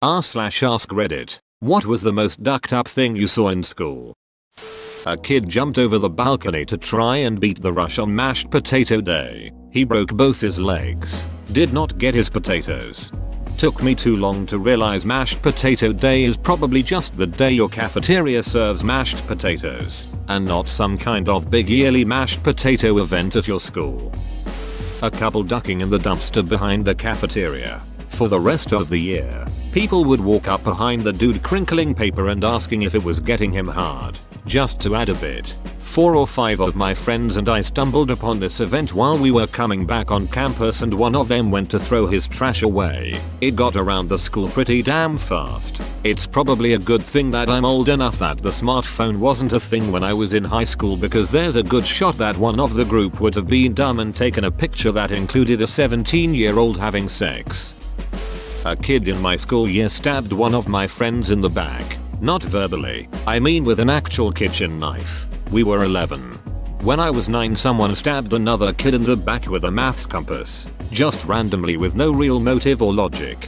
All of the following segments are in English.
r/AskReddit. What was the most ducked up thing you saw in school? A kid jumped over the balcony to try and beat the rush on mashed potato day. He broke both his legs. Did not get his potatoes. Took me too long to realize mashed potato day is probably just the day your cafeteria serves mashed potatoes, and not some kind of big yearly mashed potato event at your school. A couple ducking in the dumpster behind the cafeteria. For the rest of the year, people would walk up behind the dude crinkling paper and asking if it was getting him hard. Just to add a bit, 4 or 5 of my friends and I stumbled upon this event while we were coming back on campus, and one of them went to throw his trash away. It got around the school pretty damn fast. It's probably a good thing that I'm old enough that the smartphone wasn't a thing when I was in high school, because there's a good shot that one of the group would have been dumb and taken a picture that included a 17-year-old having sex. A kid in my school year stabbed one of my friends in the back. Not verbally, I mean with an actual kitchen knife. We were 11. When I was 9, someone stabbed another kid in the back with a maths compass. Just randomly with no real motive or logic.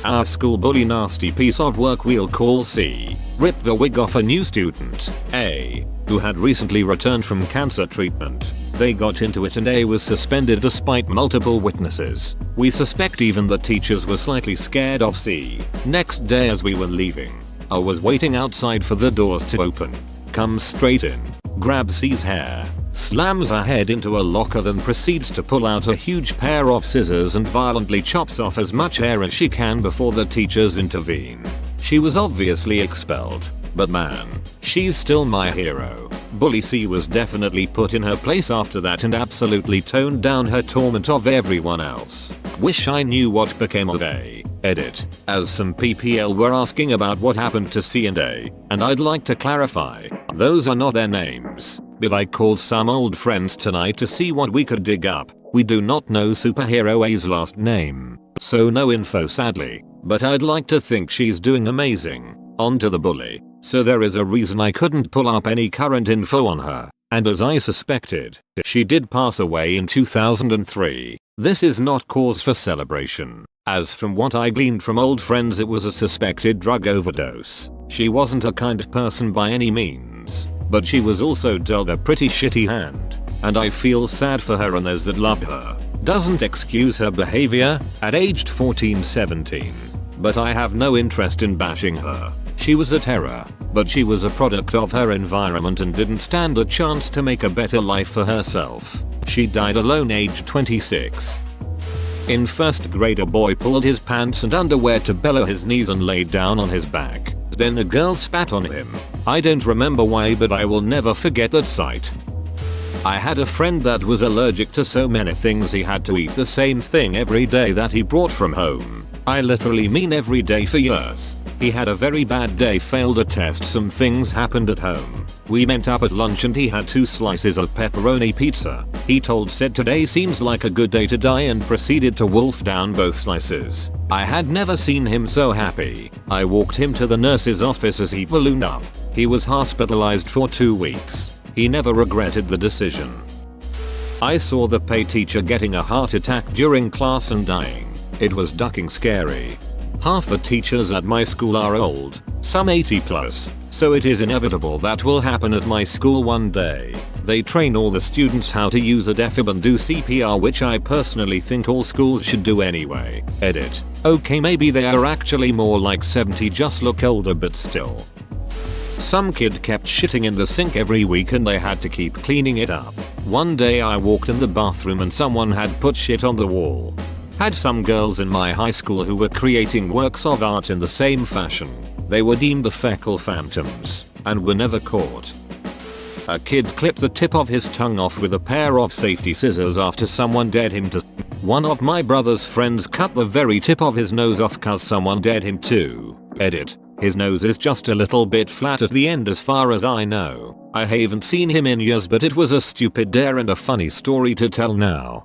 Our school bully nasty piece of work we'll call C ripped the wig off a new student, A, who had recently returned from cancer treatment. They got into it and A was suspended despite multiple witnesses. We suspect even the teachers were slightly scared of C. Next day as we were leaving, I was waiting outside for the doors to open. Comes straight in, grabs C's hair, slams her head into a locker, then proceeds to pull out a huge pair of scissors and violently chops off as much hair as she can before the teachers intervene. She was obviously expelled, but man, she's still my hero. Bully C was definitely put in her place after that and absolutely toned down her torment of everyone else. Wish I knew what became of A. Edit. As some PPL were asking about what happened to C and A, and I'd like to clarify, those are not their names. But I called some old friends tonight to see what we could dig up. We do not know superhero A's last name, so no info sadly, but I'd like to think she's doing amazing. On to the bully. So there is a reason I couldn't pull up any current info on her, and as I suspected, she did pass away in 2003. This is not cause for celebration, as from what I gleaned from old friends it was a suspected drug overdose. She wasn't a kind person by any means, but she was also dealt a pretty shitty hand, and I feel sad for her and those that loved her. Doesn't excuse her behavior at aged 14-17, but I have no interest in bashing her. She was a terror, but she was a product of her environment and didn't stand a chance to make a better life for herself. She died alone aged 26. In first grade, a boy pulled his pants and underwear to below his knees and laid down on his back. Then a girl spat on him. I don't remember why, but I will never forget that sight. I had a friend that was allergic to so many things he had to eat the same thing every day that he brought from home. I literally mean every day for years. He had a very bad day, failed a test, some things happened at home. We met up at lunch and he had 2 slices of pepperoni pizza. He said today seems like a good day to die and proceeded to wolf down both slices. I had never seen him so happy. I walked him to the nurse's office as he ballooned up. He was hospitalized for 2 weeks. He never regretted the decision. I saw the PE teacher getting a heart attack during class and dying. It was ducking scary. Half the teachers at my school are old, some 80 plus, so it is inevitable that will happen at my school one day. They train all the students how to use a defib and do CPR, which I personally think all schools should do anyway. Edit. Okay, maybe they are actually more like 70, just look older, but still. Some kid kept shitting in the sink every week and they had to keep cleaning it up. One day I walked in the bathroom and someone had put shit on the wall. Had some girls in my high school who were creating works of art in the same fashion. They were deemed the fecal phantoms and were never caught. A kid clipped the tip of his tongue off with a pair of safety scissors after someone dared him to. One of my brother's friends cut the very tip of his nose off cause someone dared him to. Edit. His nose is just a little bit flat at the end as far as I know. I haven't seen him in years, but it was a stupid dare and a funny story to tell now.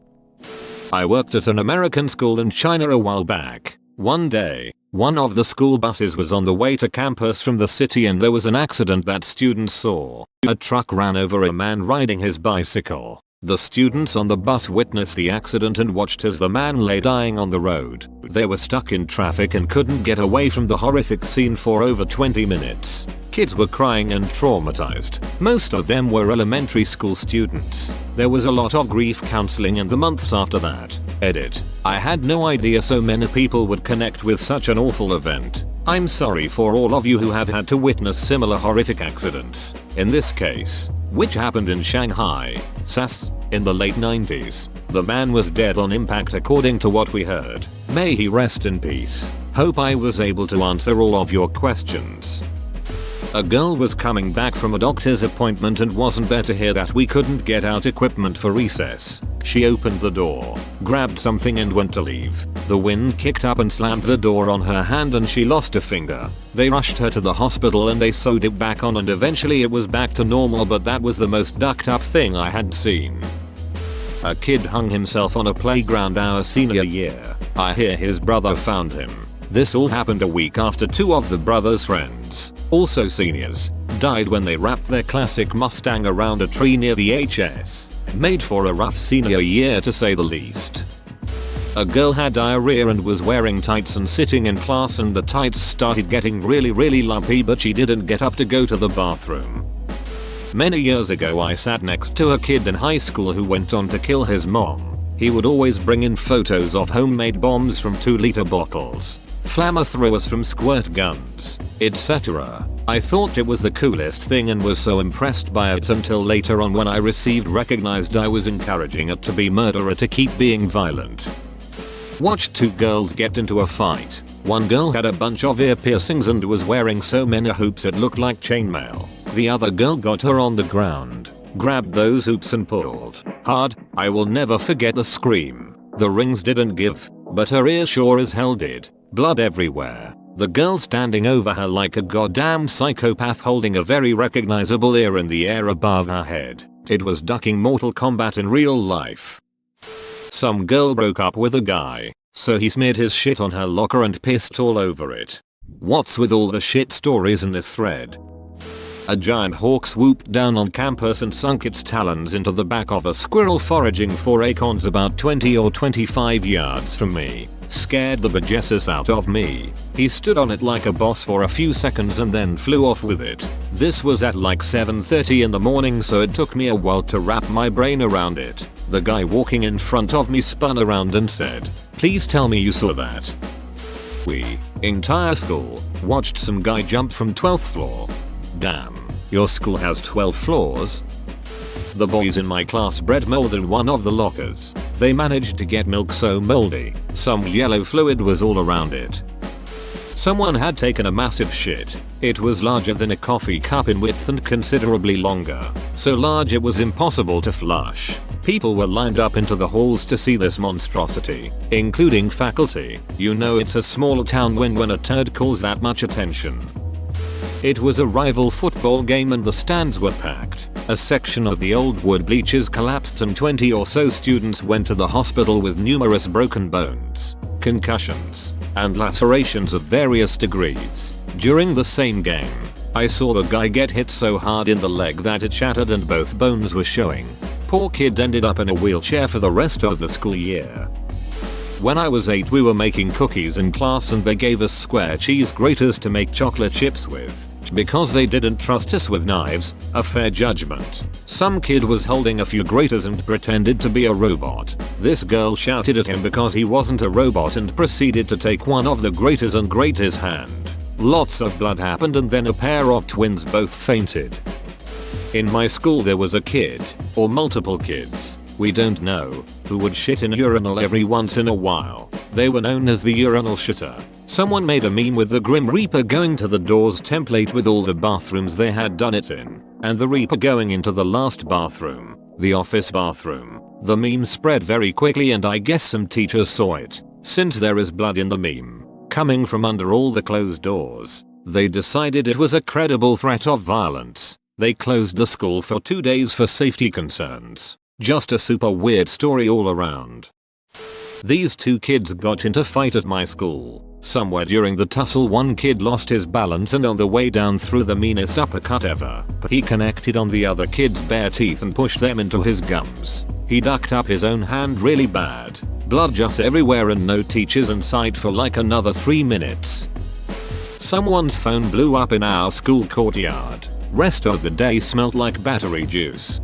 I worked at an American school in China a while back. One day, one of the school buses was on the way to campus from the city and there was an accident that students saw. A truck ran over a man riding his bicycle. The students on the bus witnessed the accident and watched as the man lay dying on the road. They were stuck in traffic and couldn't get away from the horrific scene for over 20 minutes. Kids were crying and traumatized. Most of them were elementary school students. There was a lot of grief counseling in the months after that. Edit. I had no idea so many people would connect with such an awful event. I'm sorry for all of you who have had to witness similar horrific accidents. In this case, which happened in Shanghai, SAS, in the late 90s. The man was dead on impact according to what we heard. May he rest in peace. Hope I was able to answer all of your questions. A girl was coming back from a doctor's appointment and wasn't there to hear that we couldn't get out equipment for recess. She opened the door, grabbed something and went to leave. The wind kicked up and slammed the door on her hand and she lost a finger. They rushed her to the hospital and they sewed it back on and eventually it was back to normal, but that was the most ducked up thing I had seen. A kid hung himself on a playground our senior year. I hear his brother found him. This all happened a week after two of the brother's friends, also seniors, died when they wrapped their classic Mustang around a tree near the HS. Made for a rough senior year to say the least. A girl had diarrhea and was wearing tights and sitting in class and the tights started getting really lumpy, but she didn't get up to go to the bathroom. Many years ago I sat next to a kid in high school who went on to kill his mom. He would always bring in photos of homemade bombs from 2-liter bottles, flamethrowers from squirt guns, etc. I thought it was the coolest thing and was so impressed by it until later on when I recognized I was encouraging it to be murderer to keep being violent. Watched two girls get into a fight. One girl had a bunch of ear piercings and was wearing so many hoops it looked like chainmail. The other girl got her on the ground, grabbed those hoops and pulled hard. I will never forget the scream. The rings didn't give, but her ear sure as hell did. Blood everywhere. The girl standing over her like a goddamn psychopath holding a very recognizable ear in the air above her head. It was ducking Mortal Kombat in real life. Some girl broke up with a guy, so he smeared his shit on her locker and pissed all over it. What's with all the shit stories in this thread? A giant hawk swooped down on campus and sunk its talons into the back of a squirrel foraging for acorns about 20 or 25 yards from me. Scared the bejesus out of me. He stood on it like a boss for a few seconds and then flew off with it. This was at like 7:30 in the morning, so it took me a while to wrap my brain around it. The guy walking in front of me spun around and said, "Please tell me you saw that." We, entire school, watched some guy jump from 12th floor. Damn, your school has 12 floors? The boys in my class bred mold in one of the lockers. They managed to get milk so moldy, some yellow fluid was all around it. Someone had taken a massive shit. It was larger than a coffee cup in width and considerably longer. So large it was impossible to flush. People were lined up into the halls to see this monstrosity, including faculty. You know it's a small town when a turd calls that much attention. It was a rival football game and the stands were packed. A section of the old wood bleachers collapsed and 20 or so students went to the hospital with numerous broken bones, concussions, and lacerations of various degrees. During the same game, I saw the guy get hit so hard in the leg that it shattered and both bones were showing. Poor kid ended up in a wheelchair for the rest of the school year. When I was 8 we were making cookies in class and they gave us square cheese graters to make chocolate chips with. Because they didn't trust us with knives, a fair judgment. Some kid was holding a few graters and pretended to be a robot. This girl shouted at him because he wasn't a robot and proceeded to take one of the graters and grate his hand. Lots of blood happened and then a pair of twins both fainted. In my school there was a kid, or multiple kids, we don't know, who would shit in a urinal every once in a while. They were known as the urinal shitter. Someone made a meme with the Grim Reaper going to the doors template with all the bathrooms they had done it in, and the Reaper going into the last bathroom, the office bathroom. The meme spread very quickly and I guess some teachers saw it. Since there is blood in the meme, coming from under all the closed doors, they decided it was a credible threat of violence. They closed the school for 2 days for safety concerns. Just a super weird story all around. These two kids got into a fight at my school. Somewhere during the tussle one kid lost his balance and on the way down threw the meanest uppercut ever. He connected on the other kid's bare teeth and pushed them into his gums. He ducked up his own hand really bad. Blood just everywhere and no teachers in sight for like another 3 minutes. Someone's phone blew up in our school courtyard. Rest of the day smelled like battery juice.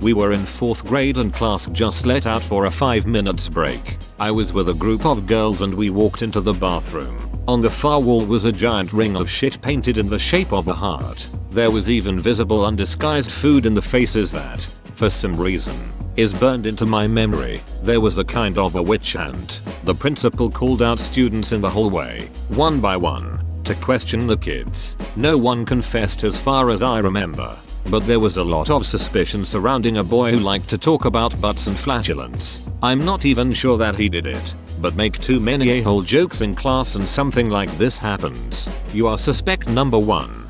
We were in 4th grade and class just let out for a 5 minutes break. I was with a group of girls and we walked into the bathroom. On the far wall was a giant ring of shit painted in the shape of a heart. There was even visible undisguised food in the faces that, for some reason, is burned into my memory. There was a kind of a witch hunt. The principal called out students in the hallway, one by one, to question the kids. No one confessed as far as I remember. But there was a lot of suspicion surrounding a boy who liked to talk about butts and flatulence. I'm not even sure that he did it, but make too many a-hole jokes in class and something like this happens. You are suspect number 1.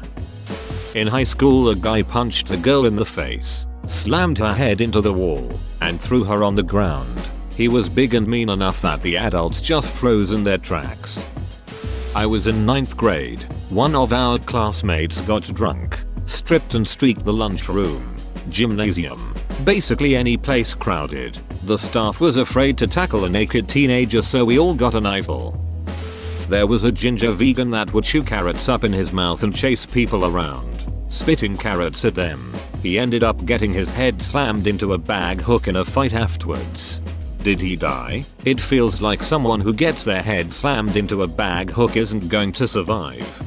In high school, a guy punched a girl in the face, slammed her head into the wall, and threw her on the ground. He was big and mean enough that the adults just froze in their tracks. I was in 9th grade. One of our classmates got drunk, stripped and streaked the lunchroom, gymnasium, basically any place crowded. The staff was afraid to tackle a naked teenager, so we all got an eyeful. There was a ginger vegan that would chew carrots up in his mouth and chase people around, spitting carrots at them. He ended up getting his head slammed into a bag hook in a fight afterwards. Did he die? It feels like someone who gets their head slammed into a bag hook isn't going to survive.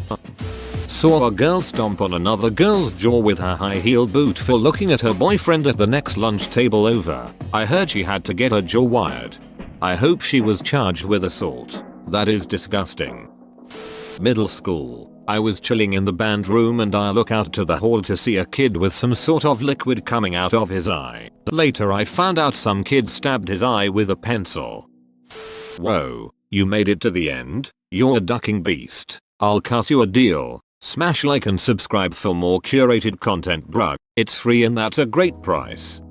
Saw a girl stomp on another girl's jaw with her high-heeled boot for looking at her boyfriend at the next lunch table over. I heard she had to get her jaw wired. I hope she was charged with assault. That is disgusting. Middle school. I was chilling in the band room and I look out to the hall to see a kid with some sort of liquid coming out of his eye. Later I found out some kid stabbed his eye with a pencil. Whoa, you made it to the end? You're a ducking beast. I'll cut you a deal. Smash like and subscribe for more curated content, bruh. It's free and that's a great price.